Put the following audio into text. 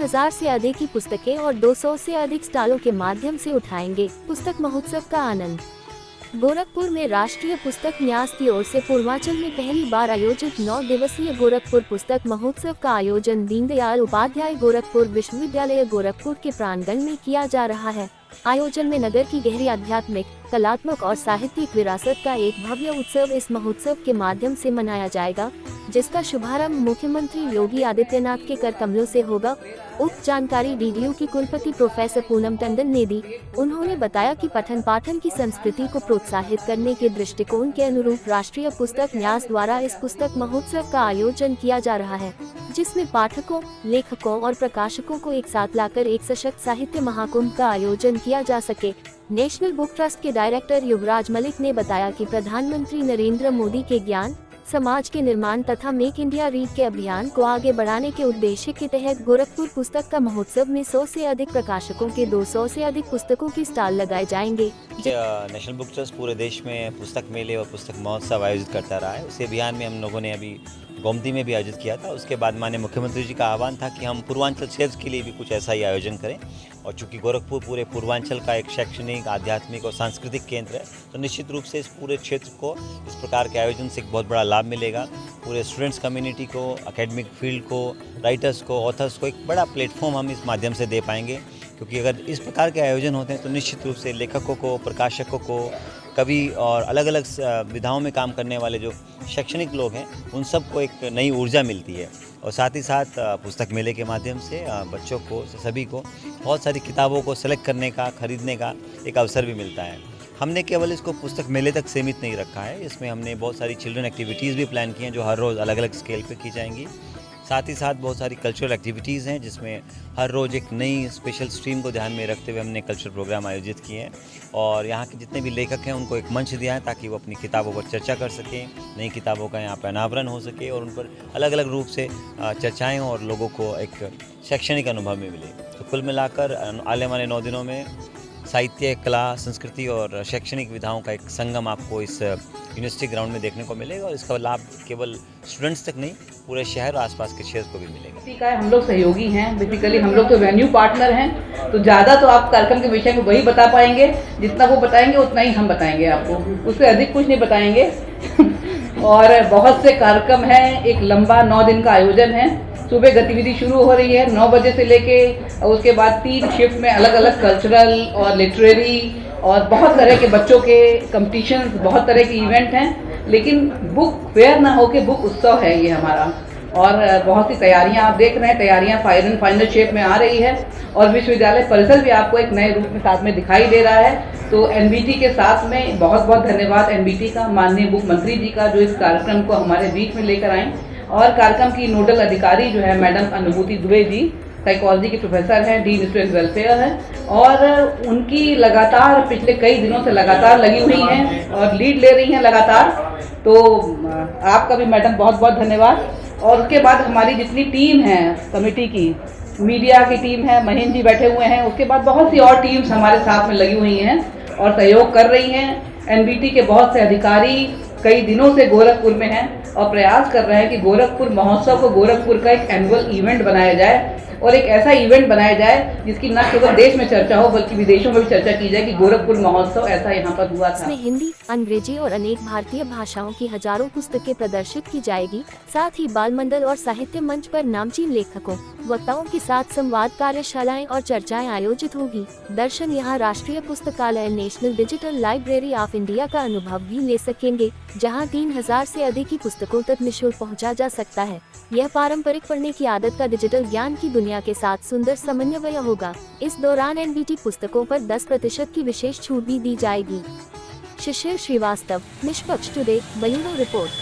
3000 से अधिक की पुस्तकें और 200 से अधिक स्टॉलों के माध्यम से उठाएंगे पुस्तक महोत्सव का आनंद। गोरखपुर में राष्ट्रीय पुस्तक न्यास की ओर से पूर्वांचल में पहली बार आयोजित 9 दिवसीय गोरखपुर पुस्तक महोत्सव का आयोजन दीनदयाल उपाध्याय गोरखपुर विश्वविद्यालय गोरखपुर के प्रांगण में किया जा रहा है। आयोजन में नगर की गहरी आध्यात्मिक, कलात्मक और साहित्यिक विरासत का एक भव्य उत्सव इस महोत्सव के माध्यम से मनाया जाएगा, जिसका शुभारंभ मुख्यमंत्री योगी आदित्यनाथ के कर कमलों से होगा। उक्त जानकारी डीडीयू की कुलपति प्रोफेसर पूनम टंडन ने दी। उन्होंने बताया कि पठन पाठन की संस्कृति को प्रोत्साहित करने के दृष्टिकोण के अनुरूप राष्ट्रीय पुस्तक न्यास द्वारा इस पुस्तक महोत्सव का आयोजन किया जा रहा है, जिसमें पाठकों, लेखकों और प्रकाशकों को एक साथ लाकर एक सशक्त साहित्य महाकुंभ का आयोजन किया जा सके। नेशनल बुक ट्रस्ट के डायरेक्टर युवराज मलिक ने बताया कि प्रधानमंत्री नरेंद्र मोदी के ज्ञान, समाज के निर्माण तथा मेक इंडिया रीड के अभियान को आगे बढ़ाने के उद्देश्य के तहत गोरखपुर पुस्तक का महोत्सव में 100 से अधिक प्रकाशकों के 200 से अधिक पुस्तकों की स्टॉल लगाए जाएंगे। नेशनल बुक ट्रस्ट पूरे देश में पुस्तक मेले और पुस्तक महोत्सव आयोजित करता रहा है। उसी अभियान में हम लोगों ने अभी गोमती में भी आयोजित किया था। उसके बाद माननीय मुख्यमंत्री जी का आह्वान था कि हम पूर्वांचल क्षेत्र के लिए भी कुछ ऐसा ही आयोजन करें, और चूंकि गोरखपुर पूरे पूर्वांचल का एक शैक्षणिक, आध्यात्मिक और सांस्कृतिक केंद्र है, तो निश्चित रूप से इस पूरे क्षेत्र को इस प्रकार के आयोजन से एक बहुत बड़ा लाभ मिलेगा। पूरे स्टूडेंट्स कम्युनिटी को, एकेडमिक फील्ड को, राइटर्स को, ऑथर्स को एक बड़ा प्लेटफॉर्म हम इस माध्यम से दे पाएंगे, क्योंकि अगर इस प्रकार के आयोजन होते हैं तो निश्चित रूप से लेखकों को, प्रकाशकों को, कवि और अलग अलग विधाओं में काम करने वाले जो शैक्षणिक लोग हैं, उन सबको एक नई ऊर्जा मिलती है। और साथ ही साथ पुस्तक मेले के माध्यम से बच्चों को, सभी को बहुत सारी किताबों को सेलेक्ट करने का, खरीदने का एक अवसर भी मिलता है। हमने केवल इसको पुस्तक मेले तक सीमित नहीं रखा है, इसमें हमने बहुत सारी चिल्ड्रन एक्टिविटीज़ भी प्लान की हैं जो हर रोज़ अलग अलग स्केल पे की जाएंगी। साथ ही साथ बहुत सारी कल्चरल एक्टिविटीज़ हैं जिसमें हर रोज़ एक नई स्पेशल स्ट्रीम को ध्यान में रखते हुए हमने कल्चरल प्रोग्राम आयोजित किए हैं, और यहाँ के जितने भी लेखक हैं उनको एक मंच दिया है ताकि वो अपनी किताबों पर चर्चा कर सकें, नई किताबों का यहाँ पर अनावरण हो सके और उन पर अलग अलग रूप से चर्चाएँ और लोगों को एक शैक्षणिक अनुभव में मिले। तो कुल मिलाकर आने वाले 9 दिनों में साहित्य, कला, संस्कृति और शैक्षणिक विधाओं का एक संगम आपको इस यूनिवर्सिटी ग्राउंड में देखने को मिलेगा, और इसका लाभ केवल स्टूडेंट्स तक नहीं, पूरे शहर और आसपास के क्षेत्र को भी मिलेगा। हम लोग सहयोगी हैं, बेसिकली हम लोग तो वेन्यू पार्टनर हैं, तो ज़्यादा तो आप कार्यक्रम के विषय में वही बता पाएंगे, जितना वो बताएंगे उतना ही हम बताएंगे आपको, उससे अधिक कुछ नहीं बताएंगे। और बहुत से कार्यक्रम हैं, एक लंबा 9 दिन का आयोजन है। सुबह गतिविधि शुरू हो रही है 9 बजे से लेके, और उसके बाद 3 शिफ्ट में अलग अलग कल्चरल और लिटरेरी और बहुत तरह के बच्चों के कंपटीशंस, बहुत तरह के इवेंट हैं। लेकिन बुक फेयर ना हो के बुक उत्सव है ये हमारा, और बहुत सी तैयारियां आप देख रहे हैं, तैयारियां फाइनल शेप में आ रही है, और विश्वविद्यालय परिसर भी आपको एक नए रूप में साथ में दिखाई दे रहा है। तो एनबीटी के साथ में बहुत बहुत धन्यवाद एनबीटी का, माननीय मुख्य मंत्री जी का, जो इस कार्यक्रम को हमारे बीच में लेकर आए, और कार्यक्रम की नोडल अधिकारी जो है मैडम अनुभूति दुबे जी, साइकोलॉजी के प्रोफेसर हैं, डीन स्टूडेंट वेलफेयर हैं, और उनकी लगातार पिछले कई दिनों से लगातार लगी हुई हैं और लीड ले रही हैं लगातार। तो आपका भी मैडम बहुत बहुत धन्यवाद। और उसके बाद हमारी जितनी टीम है कमेटी की, मीडिया की टीम है, महेंद्र जी बैठे हुए हैं, उसके बाद बहुत सी और टीम्स हमारे साथ में लगी हुई हैं और सहयोग कर रही हैं। एनबीटी के बहुत से अधिकारी कई दिनों से गोरखपुर में हैं और प्रयास कर रहे हैं कि गोरखपुर महोत्सव को गोरखपुर का एक एनुअल इवेंट बनाया जाए, और एक ऐसा इवेंट बनाया जाए जिसकी न केवल देश में चर्चा हो बल्कि विदेशों में भी चर्चा की जाए कि गोरखपुर महोत्सव ऐसा यहाँ पर हुआ था। इसमें हिंदी, अंग्रेजी और अनेक भारतीय भाषाओं की हजारों पुस्तकें प्रदर्शित की जाएगी। साथ ही बाल मंडल और साहित्य मंच पर नामचीन लेखकों, वक्ताओं के साथ संवाद, कार्यशालाएं और चर्चाएं आयोजित होगी। दर्शन यहाँ राष्ट्रीय पुस्तकालय, national digital library of India का अनुभव भी ले सकेंगे, जहाँ 3000 से अधिक की पुस्तकों तक निःशुल्क पहुँचा जा सकता है। यह पारंपरिक पढ़ने की आदत का डिजिटल ज्ञान की दुनिया के साथ सुंदर समन्वय होगा। इस दौरान एनबीटी पुस्तकों पर 10% की विशेष छूट भी दी जाएगी। शिशिर श्रीवास्तव, निष्पक्ष टुडे, बेंगलुरु रिपोर्ट।